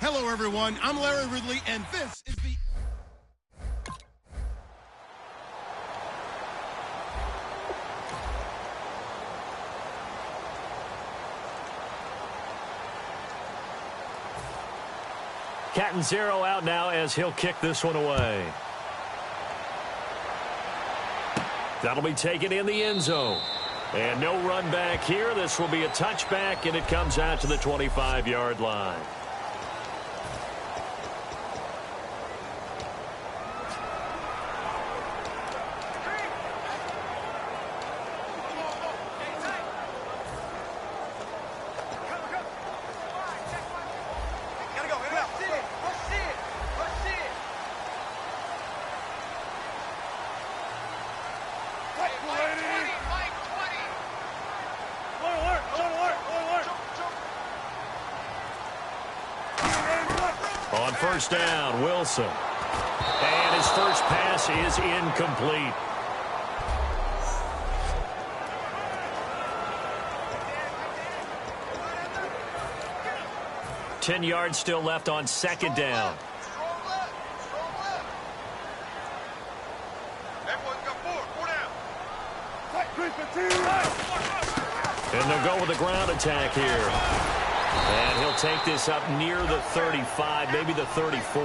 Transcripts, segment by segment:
Hello, everyone. I'm Larry Ridley, and this is the... Catanzaro out now as he'll kick this one away. That'll be taken in the end zone. And no run back here. This will be a touchback, and it comes out to the 25-yard line. On first down, Wilson. And his first pass is incomplete. Ten yards still left on second down. And they'll go with a ground attack here. And he'll take this up near the 35, maybe the 34.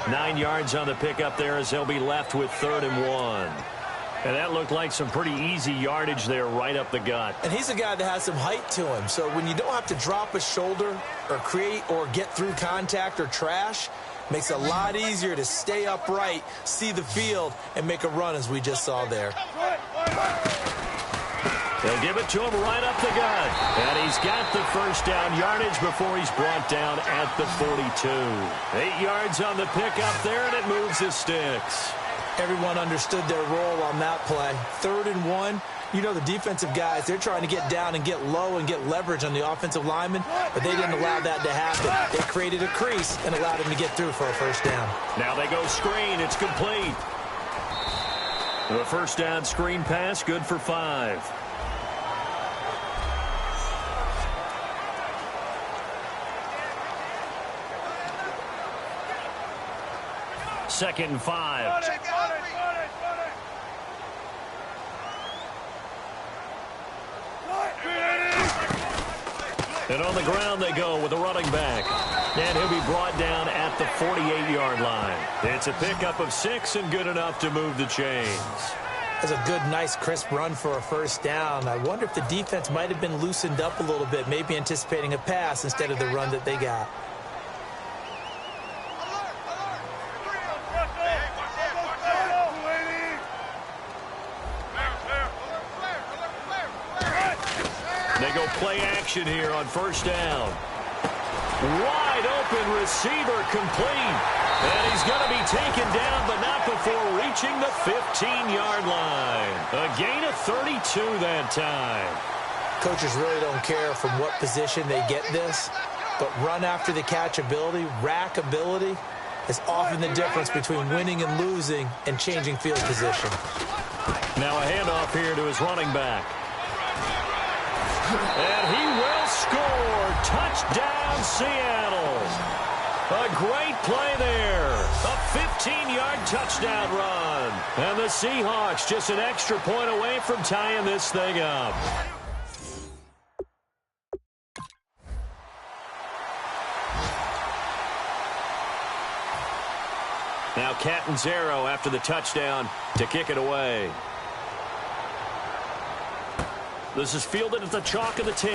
9 yards on the pickup there as they'll be left with 3rd and 1. And that looked like some pretty easy yardage there right up the gut. And he's a guy that has some height to him. So when you don't have to drop a shoulder or create or get through contact or trash, makes it a lot easier to stay upright, see the field, and make a run as we just saw there. They'll give it to him right up the gut. And he's got the first down yardage before he's brought down at the 42. 8 yards on the pickup there, and it moves the sticks. Everyone understood their role on that play. 3rd and 1. You know the defensive guys, they're trying to get down and get low and get leverage on the offensive lineman, but they didn't allow that to happen. They created a crease and allowed him to get through for a first down. Now they go screen. It's complete. The first down screen pass, good for 5. Second and 5. And on the ground they go with a running back. And he'll be brought down at the 48-yard line. It's a pickup of 6 and good enough to move the chains. That's a good, nice, crisp run for a first down. I wonder if the defense might have been loosened up a little bit, maybe anticipating a pass instead of the run that they got. They go play action here on first down. Wide open receiver complete. And he's going to be taken down, but not before reaching the 15-yard line. A gain of 32 that time. Coaches really don't care from what position they get this, but run after the catch ability, rack ability, is often the difference between winning and losing and changing field position. Now a handoff here to his running back. And he will score. Touchdown, Seattle. A great play there. A 15-yard touchdown run. And the Seahawks just an extra point away from tying this thing up. Now Catanzaro after the touchdown to kick it away. This is fielded at the chalk of the 10.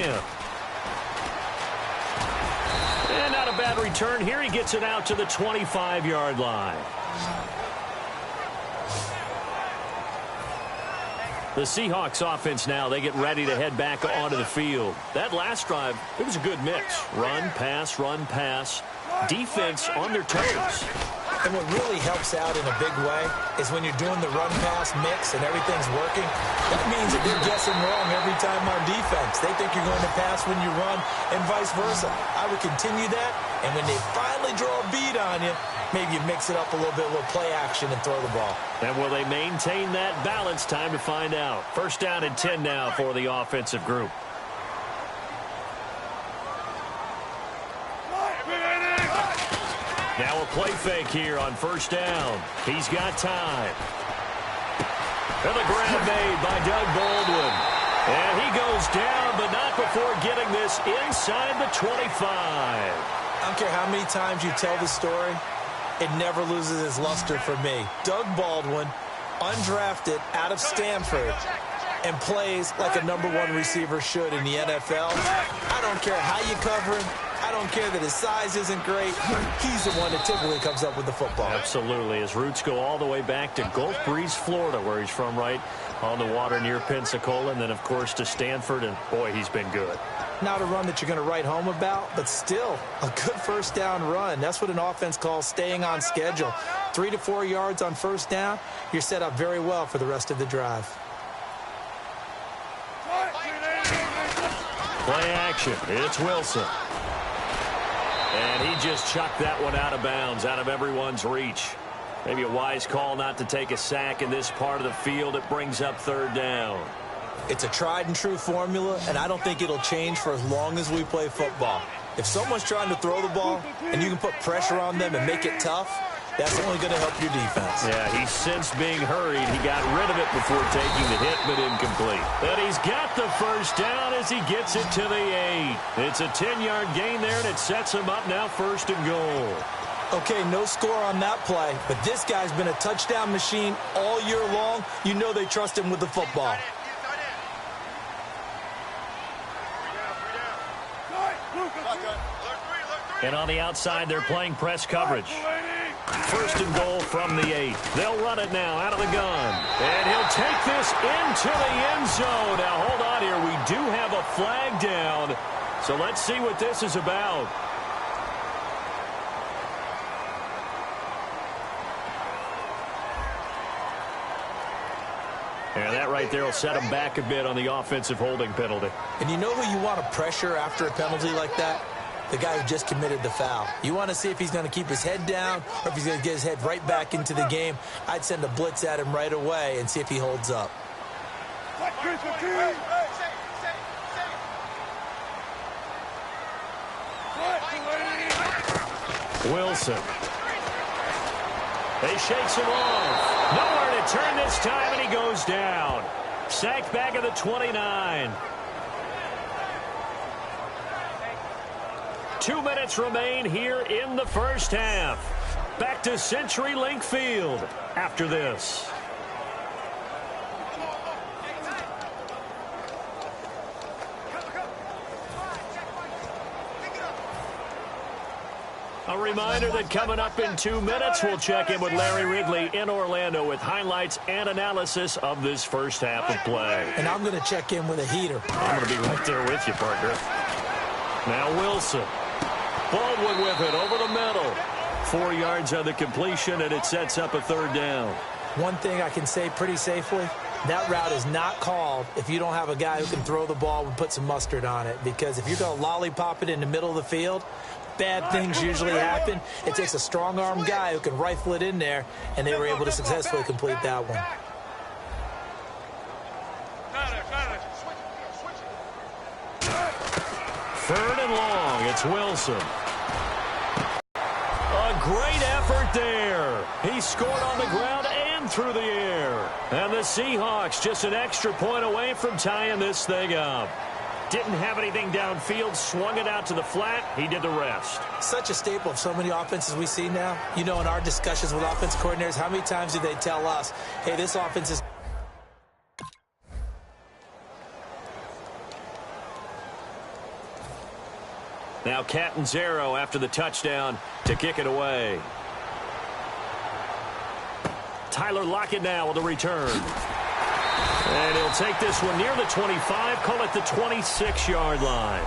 And not a bad return here. He gets it out to the 25-yard line. The Seahawks offense now, they get ready to head back onto the field. That last drive, it was a good mix. Run, pass, defense on their toes. And what really helps out in a big way is when you're doing the run-pass mix and everything's working, that means that they're guessing wrong every time on defense. They think you're going to pass when you run and vice versa. I would continue that, and when they finally draw a beat on you, maybe you mix it up a little bit, a little play action, and throw the ball. And will they maintain that balance? Time to find out. First down and 10 now for the offensive group. go play fake here on first down. He's got time. And the grab made by Doug Baldwin. And he goes down, but not before getting this inside the 25. I don't care how many times you tell the story, it never loses its luster for me. Doug Baldwin, undrafted out of Stanford, and plays like a #1 receiver should in the NFL. I don't care how you cover him. I don't care that his size isn't great. He's the one that typically comes up with the football. Absolutely. His roots go all the way back to Gulf Breeze, Florida, where he's from, right on the water near Pensacola, and then, of course, to Stanford, and, boy, he's been good. Not a run that you're going to write home about, but still a good first down run. That's what an offense calls staying on schedule. 3 to 4 yards on first down, you're set up very well for the rest of the drive. Play action. It's Wilson. And he just chucked that one out of bounds, out of everyone's reach. Maybe a wise call not to take a sack in this part of the field. It brings up third down. It's a tried-and-true formula, and I don't think it'll change for as long as we play football. If someone's trying to throw the ball and you can put pressure on them and make it tough, that's only going to help your defense. Yeah, he sensed being hurried. He got rid of it before taking the hit, but incomplete. And he's got the first down as he gets it to the 8. It's a 10-yard gain there, and it sets him up now first and goal. Okay, no score on that play, but this guy's been a touchdown machine all year long. You know they trust him with the football. And on the outside, they're playing press coverage. First and goal from the 8. They'll run it now out of the gun. And he'll take this into the end zone. Now, hold on here. We do have a flag down. So let's see what this is about. And that right there will set him back a bit on the offensive holding penalty. And you know who you want to pressure after a penalty like that? The guy who just committed the foul. You want to see if he's going to keep his head down or if he's going to get his head right back into the game. I'd send a blitz at him right away and see if he holds up. Wilson. They shakes him off. Nowhere to turn this time, and he goes down. Sacked back at the 29. 2 minutes remain here in the first half. Back to CenturyLink Field after this. A reminder that coming up in 2 minutes, we'll check in with Larry Ridley in Orlando with highlights and analysis of this first half of play. And I'm going to check in with a heater. I'm going to be right there with you, partner. Now Wilson. Baldwin with it over the middle. 4 yards on the completion, and it sets up a third down. One thing I can say pretty safely, that route is not called if you don't have a guy who can throw the ball and put some mustard on it. Because if you're going to lollipop it in the middle of the field, bad things usually happen. It takes a strong-arm guy who can rifle it in there, and they were able to successfully complete that one. Third and long, it's Wilson. A great effort there. He scored on the ground and through the air. And the Seahawks just an extra point away from tying this thing up. Didn't have anything downfield, swung it out to the flat. He did the rest. Such a staple of so many offenses we see now. You know, in our discussions with offense coordinators, how many times do they tell us, hey, this offense is... Now Catanzaro after the touchdown to kick it away. Tyler Lockett now with a return. And he'll take this one near the 25, call it the 26-yard line.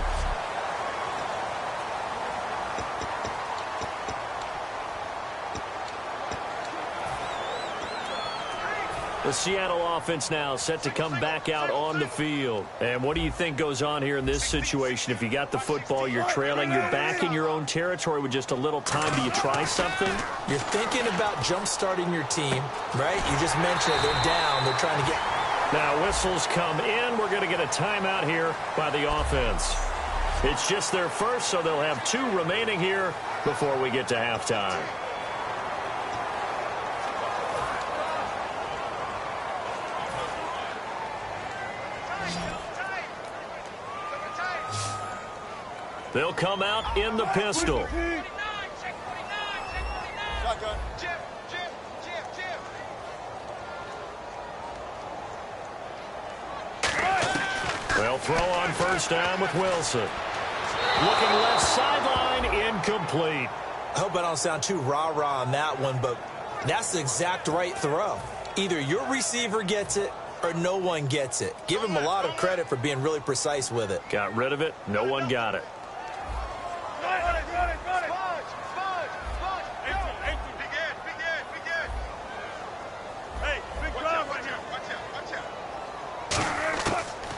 The Seattle offense now set to come back out on the field. And what do you think goes on here in this situation? If you got the football, you're trailing, you're back in your own territory with just a little time. Do you try something? You're thinking about jump-starting your team, right? You just mentioned it. They're down. They're trying to get... Now whistles come in. We're going to get a timeout here by the offense. It's just their first, so they'll have 2 remaining here before we get to halftime. They'll come out in the pistol. They'll throw on first down with Wilson. Looking left sideline, incomplete. I hope I don't sound too rah-rah on that one, but that's the exact right throw. Either your receiver gets it or no one gets it. Give him a lot of credit for being really precise with it. Got rid of it. No one got it.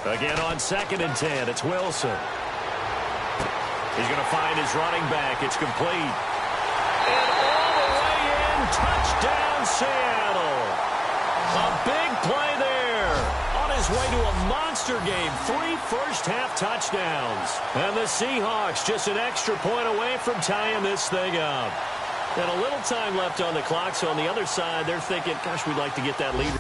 Again on 2nd and 10, it's Wilson. He's going to find his running back. It's complete. And all the way in, touchdown Seattle. A big play there. On his way to a monster game, 3 first-half touchdowns. And the Seahawks just an extra point away from tying this thing up. And a little time left on the clock, so on the other side, they're thinking, gosh, we'd like to get that lead.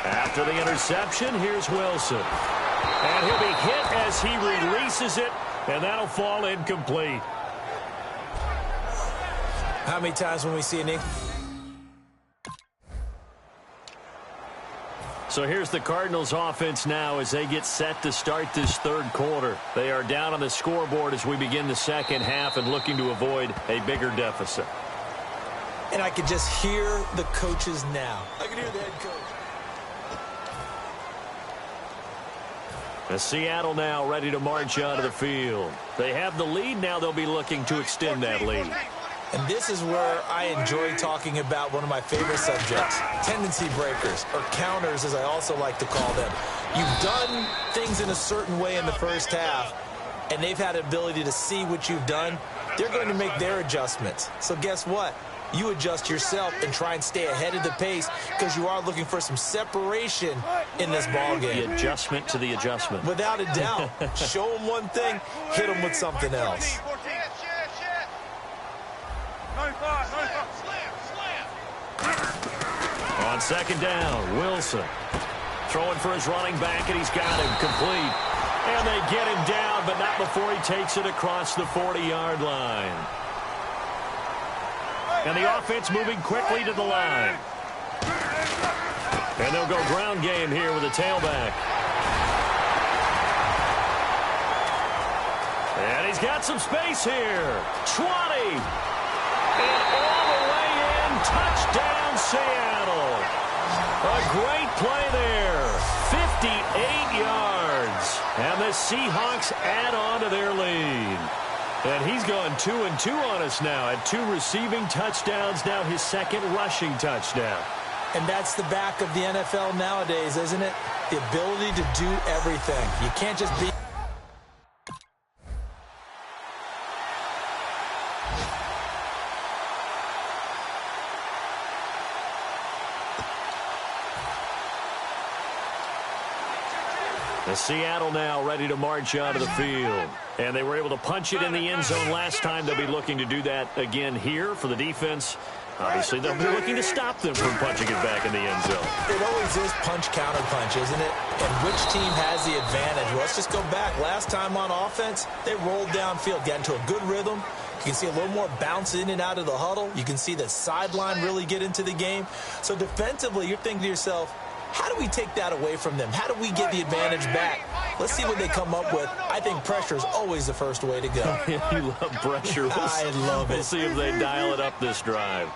After the interception, here's Wilson. And he'll be hit as he releases it, and that'll fall incomplete. How many times when we see an... So here's the Cardinals offense now as they get set to start this third quarter. They are down on the scoreboard as we begin the second half and looking to avoid a bigger deficit. And I can just hear the coaches now. I can hear the head coach. As Seattle now ready to march onto the field. They have the lead. Now they'll be looking to extend that lead. And this is where I enjoy talking about one of my favorite subjects, tendency breakers, or counters as I also like to call them. You've done things in a certain way in the first half, and they've had the ability to see what you've done. They're going to make their adjustments. So guess what? You adjust yourself and try and stay ahead of the pace because you are looking for some separation in this ballgame. The adjustment to the adjustment. Without a doubt. Show them one thing, hit them with something else. On 2nd down, Wilson. Throwing for his running back, and he's got him complete. And they get him down, but not before he takes it across the 40-yard line. And the offense moving quickly to the line. And they'll go ground game here with a tailback. And he's got some space here. 20. And all the way in. Touchdown, Seattle. A great play there. 58 yards. And the Seahawks add on to their lead. And he's gone 2-2 on us now at 2 receiving touchdowns, now his 2nd rushing touchdown. And that's the back of the NFL nowadays, isn't it? The ability to do everything. You can't just be... The Seattle now ready to march onto the field. And they were able to punch it in the end zone last time. They'll be looking to do that again here for the defense. Obviously, they'll be looking to stop them from punching it back in the end zone. It always is punch-counter-punch, isn't it? And which team has the advantage? Well, let's just go back. Last time on offense, they rolled downfield, got into a good rhythm. You can see a little more bounce in and out of the huddle. You can see the sideline really get into the game. So defensively, you're thinking to yourself, how do we take that away from them? How do we get the advantage back? Let's see what they come up with. I think pressure is always the first way to go. You love pressure. I love it. We'll see if they dial it up this drive.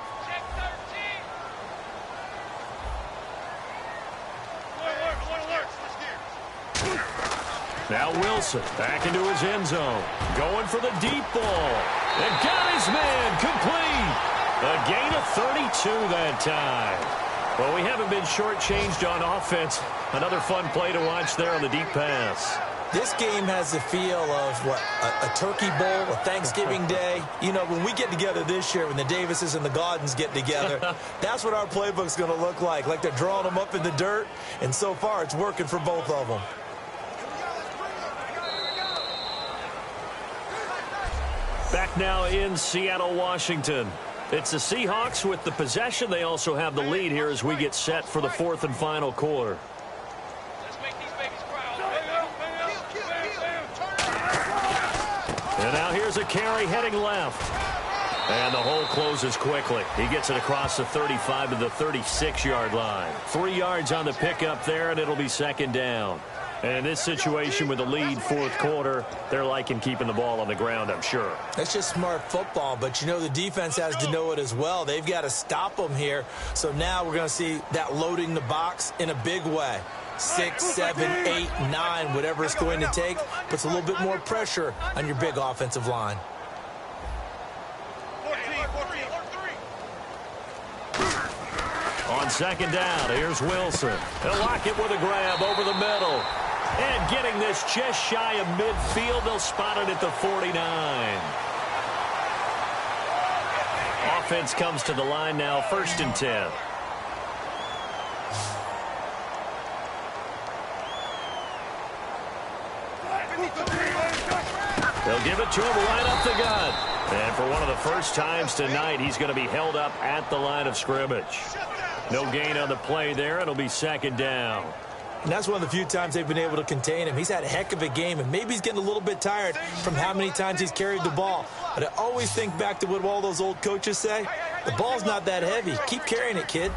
Now Wilson back into his end zone. Going for the deep ball. And got his man complete. A gain of 32 that time. Well, we haven't been shortchanged on offense. Another fun play to watch there on the deep pass. This game has the feel of, what, a turkey bowl, a Thanksgiving day. You know, when we get together this year, when the Davises and the Gaudens get together, that's what our playbook's going to look like. Like they're drawing them up in the dirt, and so far it's working for both of them. Back now in Seattle, Washington. It's the Seahawks with the possession. They also have the lead here as we get set for the fourth and final quarter. And now here's a carry heading left. And the hole closes quickly. He gets it across the 35 to the 36-yard line. 3 yards on the pickup there, and it'll be second down. And in this situation with the lead fourth quarter, they're liking keeping the ball on the ground, I'm sure. That's just smart football, but you know the defense has to know it as well. They've got to stop them here. So now we're going to see that loading the box in a big way. 6, 7, 8, 9, whatever it's going to take, puts a little bit more pressure on your big offensive line. On second down, here's Wilson. They'll lock it with a grab over the middle. And getting this just shy of midfield, they'll spot it at the 49. Offense comes to the line now, 1st and 10. They'll give it to him right up the gut. And for one of the first times tonight, he's going to be held up at the line of scrimmage. No gain on the play there. It'll be second down. And that's one of the few times they've been able to contain him. He's had a heck of a game, and maybe he's getting a little bit tired from how many times he's carried the ball. But I always think back to what all those old coaches say. The ball's not that heavy. Keep carrying it, kid.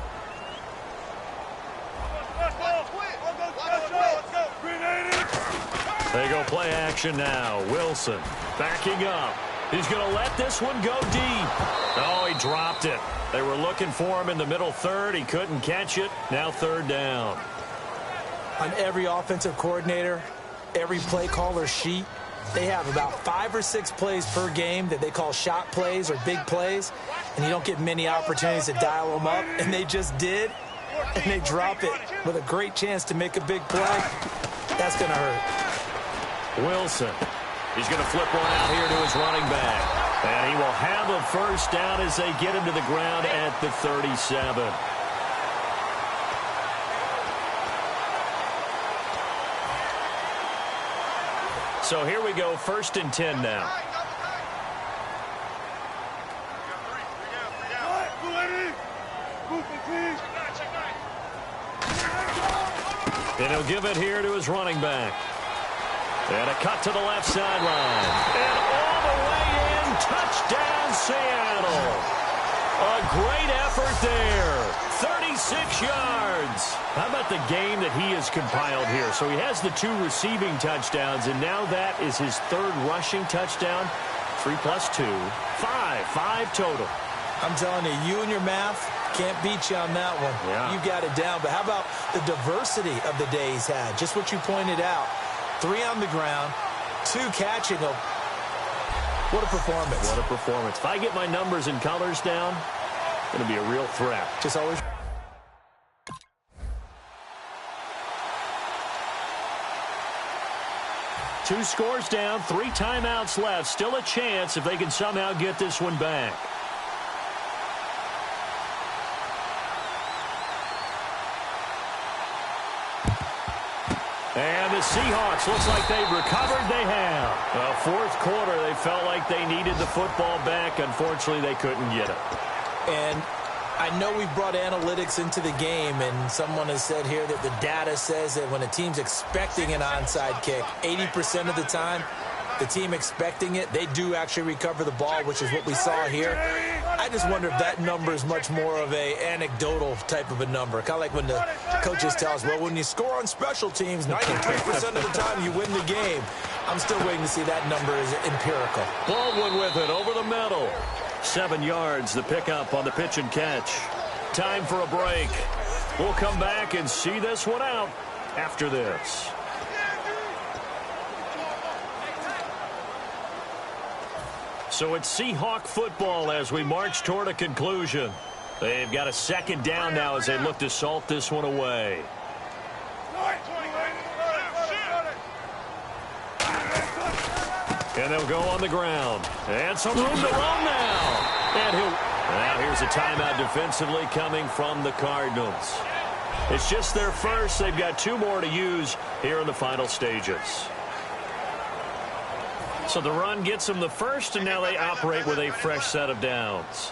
They go play action now. Wilson backing up. He's going to let this one go deep. Oh, he dropped it. They were looking for him in the middle third. He couldn't catch it. Now third down. On every offensive coordinator, every play caller sheet, they have about 5 or 6 plays per game that they call shot plays or big plays, and you don't get many opportunities to dial them up, and they just did, and they drop it with a great chance to make a big play. That's going to hurt. Wilson. He's going to flip one out here to his running back. And he will have a first down as they get him to the ground at the 37. So here we go, 1st and 10 now. And he'll give it here to his running back. And a cut to the left sideline. And all the way in, touchdown Seattle. A great effort there. 36 yards. How about the game that he has compiled here? So he has the 2 receiving touchdowns, and now that is his 3rd rushing touchdown. 3 plus 2, 5 total. I'm telling you, you and your math can't beat you on that one. Yeah. You got it down. But how about the diversity of the day he's had? Just what you pointed out. 3 on the ground, 2 catching them. What a performance. What a performance. If I get my numbers and colors down, it's going to be a real threat. Just always. Two scores down, 3 timeouts left. Still a chance if they can somehow get this one back. And the Seahawks, looks like they've recovered. They have. Well, fourth quarter, they felt like they needed the football back. Unfortunately, they couldn't get it. And I know we brought analytics into the game, and someone has said here that the data says that when a team's expecting an onside kick, 80% of the time, the team expecting it, they do actually recover the ball, which is what we saw here. I just wonder if that number is much more of a anecdotal type of a number. Kind of like when the coaches tell us, well, when you score on special teams, 93% of the time you win the game. I'm still waiting to see that number is empirical. Baldwin with it over the middle. 7 yards, the pickup on the pitch and catch. Time for a break. We'll come back and see this one out after this. So it's Seahawk football as we march toward a conclusion. They've got a second down now as they look to salt this one away. And they'll go on the ground. And some room to run now. And now here's a timeout defensively coming from the Cardinals. It's just their first. They've got 2 more to use here in the final stages. So the run gets them the first, and now they operate with a fresh set of downs.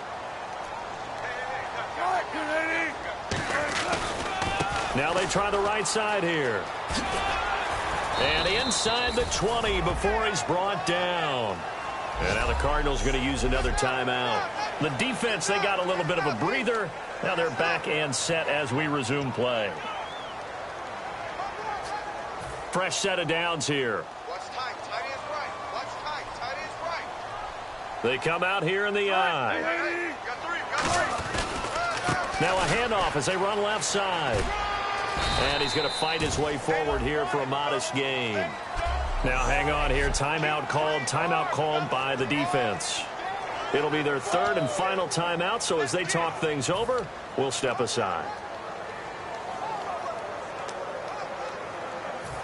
Now they try the right side here. And inside the 20 before he's brought down. And now the Cardinals going to use another timeout. The defense, they got a little bit of a breather. Now they're back and set as we resume play. Fresh set of downs here. They come out here in the eye. Now a handoff as they run left side. And he's going to fight his way forward here for a modest gain. Now hang on here. Timeout called by the defense. It'll be their 3rd and final timeout, so as they talk things over, we'll step aside.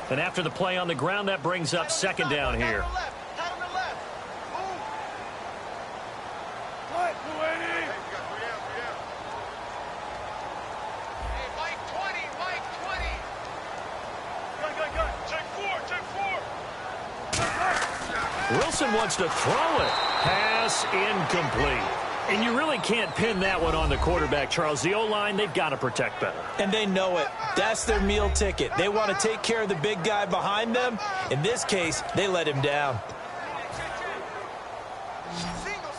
And after the play on the ground, that brings up 2nd down here. Wilson wants to throw it. Pass incomplete. And you really can't pin that one on the quarterback, Charles. The O-line, they've got to protect better. And they know it. That's their meal ticket. They want to take care of the big guy behind them. In this case, they let him down. Single.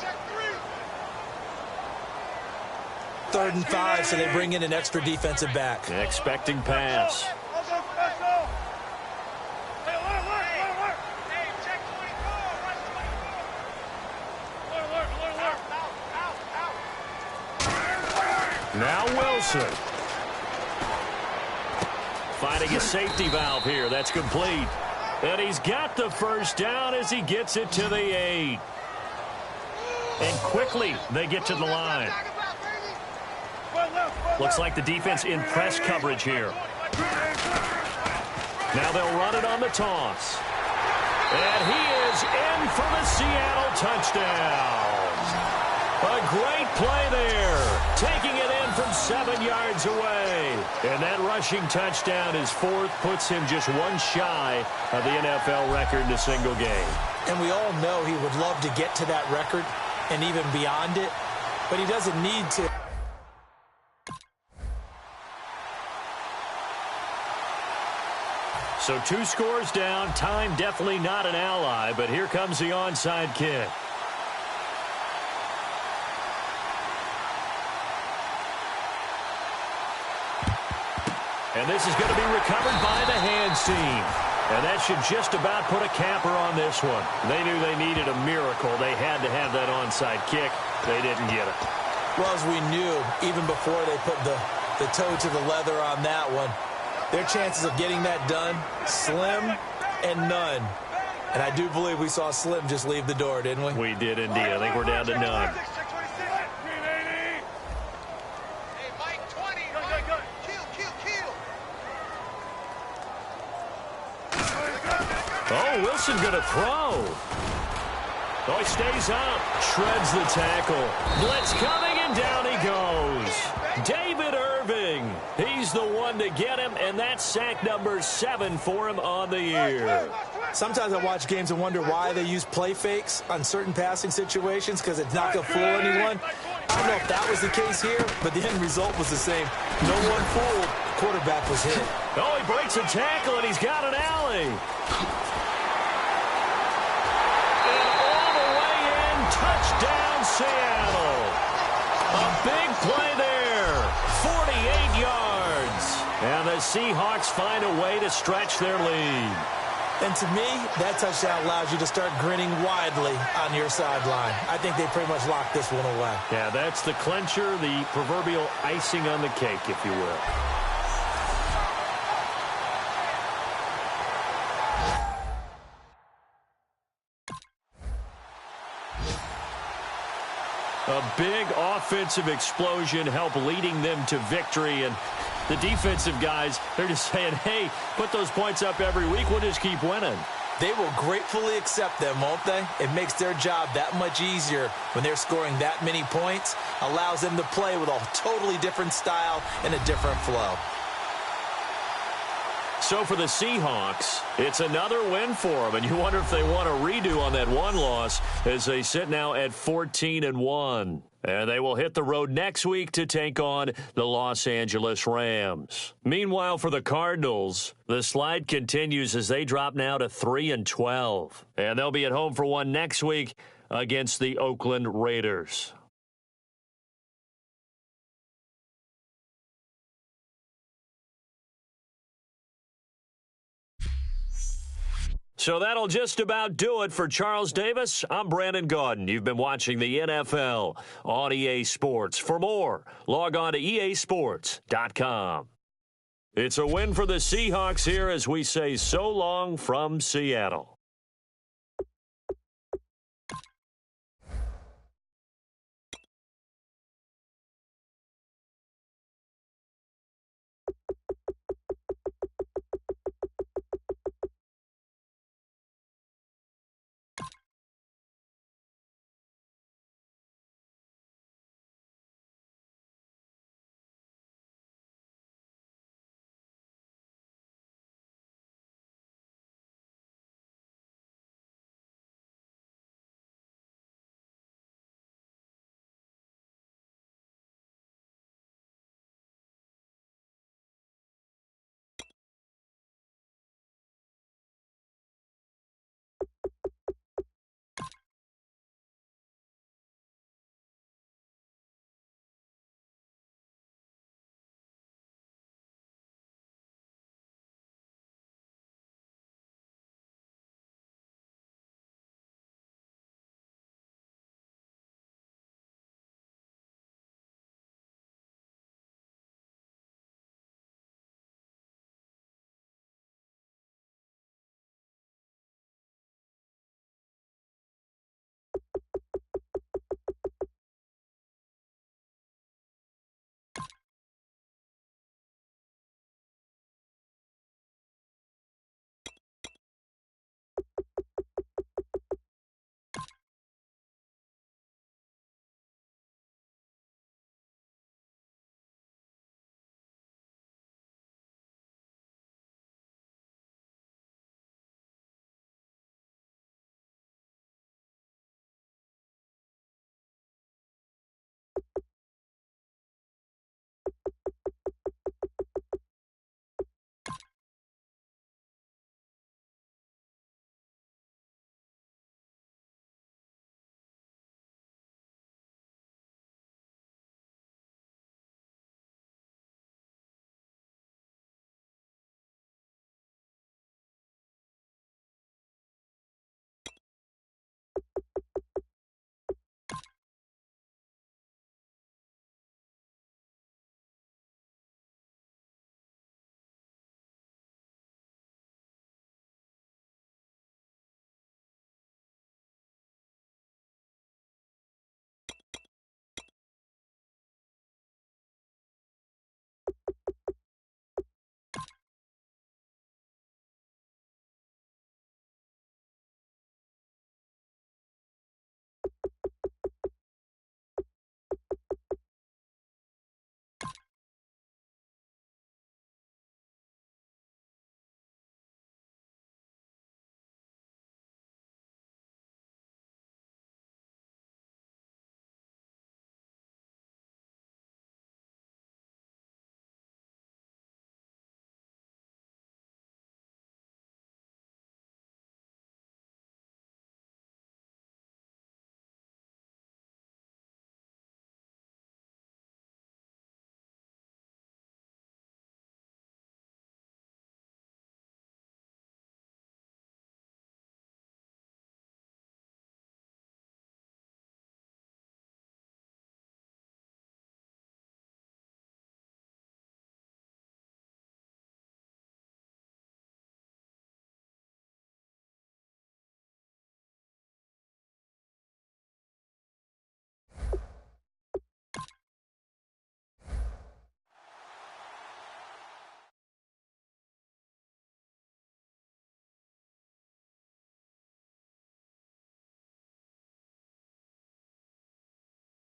Check 3. 3rd and 5, so they bring in an extra defensive back. Expecting pass. Now Wilson. Finding a safety valve here. That's complete. And he's got the first down as he gets it to the 8. And quickly they get to the line. Looks like the defense in press coverage here. Now they'll run it on the toss. And he is in for the Seattle touchdown. A great play there. Taking it in from 7 yards away. And that rushing touchdown is 4th. Puts him just 1 shy of the NFL record in a single game. And we all know he would love to get to that record and even beyond it. But he doesn't need to. So 2 scores down. Time definitely not an ally. But here comes the onside kick. And this is going to be recovered by the hands team. And that should just about put a capper on this one. They knew they needed a miracle. They had to have that onside kick. They didn't get it. Well, as we knew, even before they put the toe to the leather on that one, their chances of getting that done, slim and none. And I do believe we saw Slim just leave the door, didn't we? We did indeed. I think we're down to none. Oh, Wilson going to throw. Oh, he stays up. Shreds the tackle. Blitz coming, and down he goes. David Irving. He's the one to get him, and that's sack number 7 for him on the year. Sometimes I watch games and wonder why they use play fakes on certain passing situations, because it's not going to fool anyone. I don't know if that was the case here, but the end result was the same. No one fooled. Quarterback was hit. Oh, he breaks a tackle, and he's got an alley. Touchdown, Seattle. A big play there. 48 yards. And the Seahawks find a way to stretch their lead. And to me, that touchdown allows you to start grinning widely on your sideline. I think they pretty much locked this one away. Yeah, that's the clincher, the proverbial icing on the cake, if you will. A big offensive explosion helped leading them to victory, and The defensive guys, they're just saying, hey, put those points up every week. We'll just keep winning. They will gratefully accept them, won't they? It makes their job that much easier when they're scoring that many points. Allows them to play with a totally different style and a different flow. So for the Seahawks, it's another win for them, and you wonder if they want a redo on that one loss as they sit now at 14-1. And they will hit the road next week to take on the Los Angeles Rams. Meanwhile, for the Cardinals, the slide continues as they drop now to 3-12. And they'll be at home for one next week against the Oakland Raiders. So that'll just about do it for Charles Davis. I'm Brandon Gaudin. You've been watching the NFL on EA Sports. For more, log on to easports.com. It's a win for the Seahawks here as we say so long from Seattle.